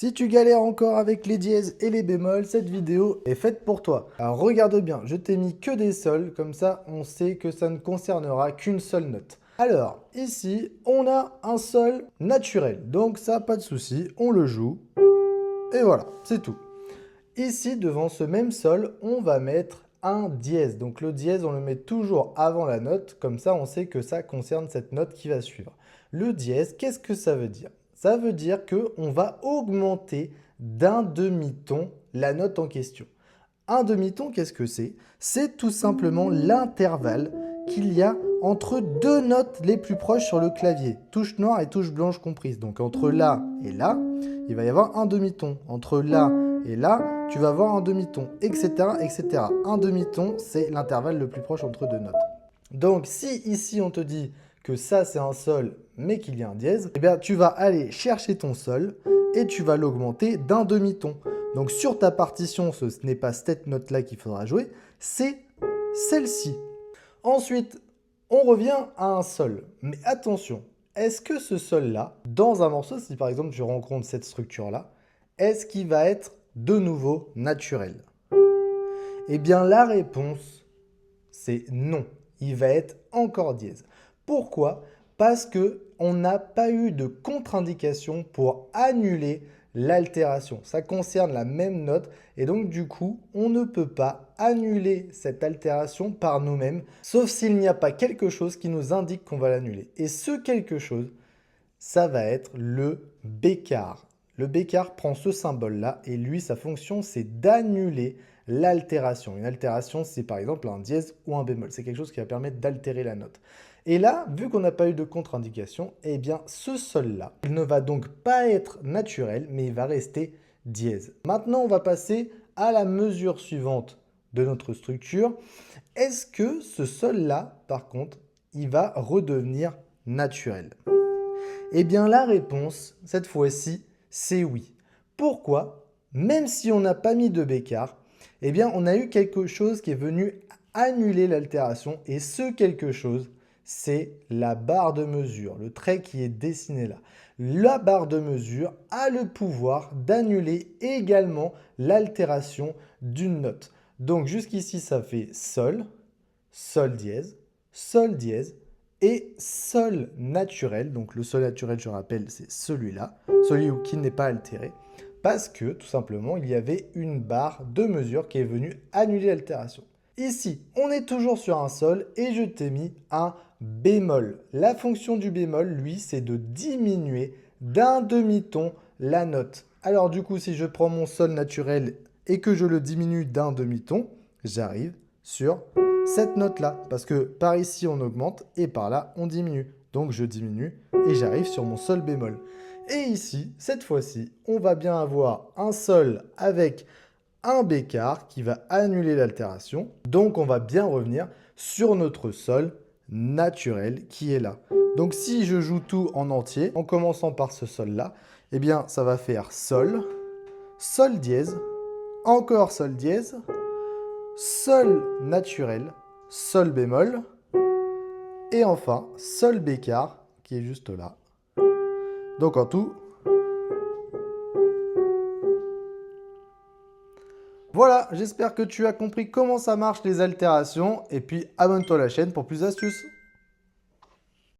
Si tu galères encore avec les dièses et les bémols, cette vidéo est faite pour toi. Alors regarde bien, je t'ai mis que des sols, comme ça on sait que ça ne concernera qu'une seule note. Alors, ici, on a un sol naturel, donc ça, pas de souci, on le joue. Et voilà, c'est tout. Ici, devant ce même sol, on va mettre un dièse. Donc le dièse, on le met toujours avant la note, comme ça on sait que ça concerne cette note qui va suivre. Le dièse, qu'est-ce que ça veut dire? Ça veut dire qu'on va augmenter d'un demi-ton la note en question. Un demi-ton, qu'est-ce que c'est? C'est tout simplement l'intervalle qu'il y a entre deux notes les plus proches sur le clavier, touche noire et touche blanche comprises. Donc entre là et là, il va y avoir un demi-ton. Entre là et là, tu vas avoir un demi-ton, etc., etc. Un demi-ton, c'est l'intervalle le plus proche entre deux notes. Donc si ici on te dit que ça c'est un sol mais qu'il y a un dièse, eh bien tu vas aller chercher ton sol et tu vas l'augmenter d'un demi-ton. Donc sur ta partition, ce n'est pas cette note-là qu'il faudra jouer, c'est celle-ci. Ensuite, on revient à un sol. Mais attention, est-ce que ce sol-là, dans un morceau, si par exemple tu rencontres cette structure-là, est-ce qu'il va être de nouveau naturel? Eh bien la réponse, c'est non. Il va être encore dièse. Pourquoi? Parce qu'on n'a pas eu de contre-indication pour annuler l'altération. Ça concerne la même note et donc du coup, on ne peut pas annuler cette altération par nous-mêmes, sauf s'il n'y a pas quelque chose qui nous indique qu'on va l'annuler. Et ce quelque chose, ça va être le bécard. Le bécard prend ce symbole-là et lui, sa fonction, c'est d'annuler l'altération. Une altération, c'est par exemple un dièse ou un bémol. C'est quelque chose qui va permettre d'altérer la note. Et là, vu qu'on n'a pas eu de contre-indication, eh bien, ce sol-là, il ne va donc pas être naturel, mais il va rester dièse. Maintenant, on va passer à la mesure suivante de notre structure. Est-ce que ce sol-là, par contre, il va redevenir naturel? Eh bien, la réponse, cette fois-ci, c'est oui. Pourquoi? Même si on n'a pas mis de bécard, eh bien, on a eu quelque chose qui est venu annuler l'altération. Et ce quelque chose, c'est la barre de mesure, le trait qui est dessiné là. La barre de mesure a le pouvoir d'annuler également l'altération d'une note. Donc jusqu'ici, ça fait sol, sol dièse et sol naturel. Donc le sol naturel, je rappelle, c'est celui-là, celui qui n'est pas altéré, parce que tout simplement, il y avait une barre de mesure qui est venue annuler l'altération. Ici, on est toujours sur un sol et je t'ai mis un bémol. La fonction du bémol, lui, c'est de diminuer d'un demi-ton la note. Alors du coup, si je prends mon sol naturel et que je le diminue d'un demi-ton, j'arrive sur cette note-là. Parce que par ici, on augmente et par là, on diminue. Donc je diminue et j'arrive sur mon sol bémol. Et ici, cette fois-ci, on va bien avoir un sol avec un bécard qui va annuler l'altération. Donc on va bien revenir sur notre sol naturel qui est là. Donc si je joue tout en entier, en commençant par ce sol-là, eh bien ça va faire sol, sol dièse, encore sol dièse, sol naturel, sol bémol, et enfin sol bécard qui est juste là. Donc en tout, voilà, j'espère que tu as compris comment ça marche les altérations, et puis abonne-toi à la chaîne pour plus d'astuces.